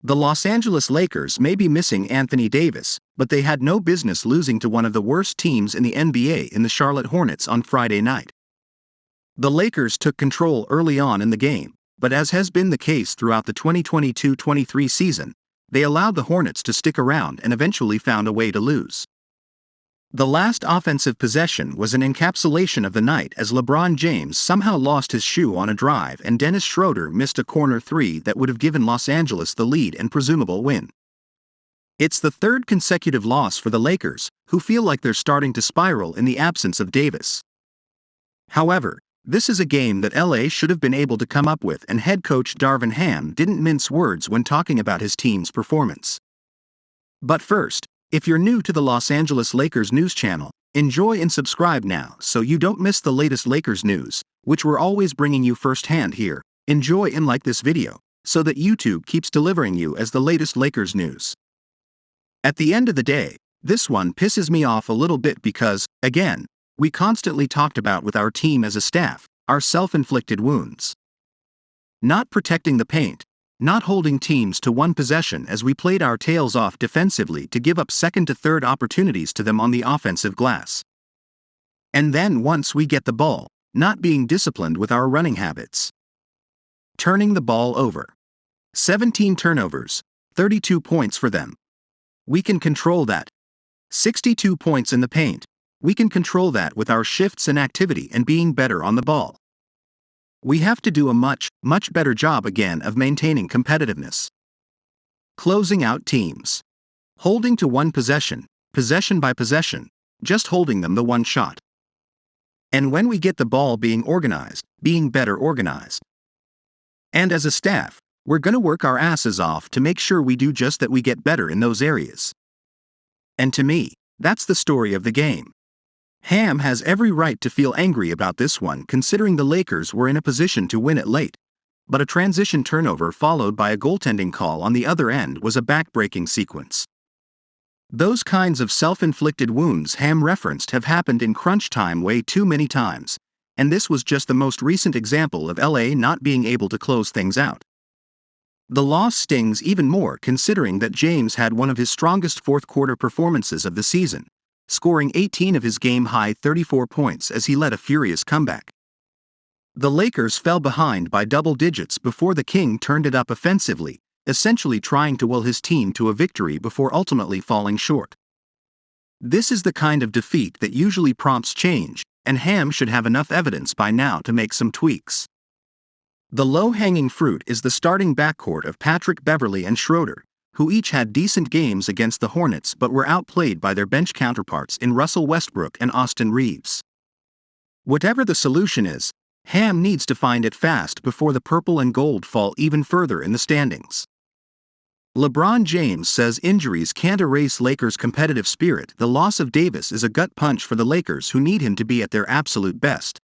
The Los Angeles Lakers may be missing Anthony Davis, but they had no business losing to one of the worst teams in the NBA in the Charlotte Hornets on Friday night. The Lakers took control early on in the game, but as has been the case throughout the 2022-23 season, they allowed the Hornets to stick around and eventually found a way to lose. The last offensive possession was an encapsulation of the night as LeBron James somehow lost his shoe on a drive and Dennis Schroeder missed a corner three that would have given Los Angeles the lead and presumable win. It's the third consecutive loss for the Lakers, who feel like they're starting to spiral in the absence of Davis. However, this is a game that LA should have been able to come up with, and head coach Darvin Ham didn't mince words when talking about his team's performance. But first, if you're new to the Los Angeles Lakers news channel, enjoy and subscribe now so you don't miss the latest Lakers news, which we're always bringing you firsthand here. Enjoy and like this video, so that YouTube keeps delivering you as the latest Lakers news. At the end of the day, this one pisses me off a little bit because, again, we constantly talked about with our team as a staff, our self-inflicted wounds. Not protecting the paint, not holding teams to one possession as we played our tails off defensively to give up second to third opportunities to them on the offensive glass. And then once we get the ball, not being disciplined with our running habits. Turning the ball over. 17 turnovers, 32 points for them. We can control that. 62 points in the paint. We can control that with our shifts and activity and being better on the ball. We have to do a much better job again of maintaining competitiveness. Closing out teams. Holding to one possession by possession, just holding them the one shot. And when we get the ball, being organized, being better organized. And as a staff, we're going to work our asses off to make sure we do just that, we get better in those areas. And to me, that's the story of the game. Ham has every right to feel angry about this one, considering the Lakers were in a position to win it late. But a transition turnover followed by a goaltending call on the other end was a back-breaking sequence. Those kinds of self-inflicted wounds Ham referenced have happened in crunch time way too many times, and this was just the most recent example of LA not being able to close things out. The loss stings even more considering that James had one of his strongest fourth-quarter performances of the season, scoring 18 of his game-high 34 points as he led a furious comeback. The Lakers fell behind by double digits before the King turned it up offensively, essentially trying to will his team to a victory before ultimately falling short. This is the kind of defeat that usually prompts change, and Ham should have enough evidence by now to make some tweaks. The low-hanging fruit is the starting backcourt of Patrick Beverley and Schroeder, who each had decent games against the Hornets but were outplayed by their bench counterparts in Russell Westbrook and Austin Reeves. Whatever the solution is, Ham needs to find it fast before the purple and gold fall even further in the standings. LeBron James says injuries can't erase Lakers' competitive spirit. The loss of Davis is a gut punch for the Lakers, who need him to be at their absolute best.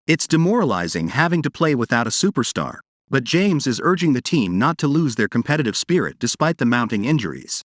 It's demoralizing having to play without a superstar, but James is urging the team not to lose their competitive spirit despite the mounting injuries.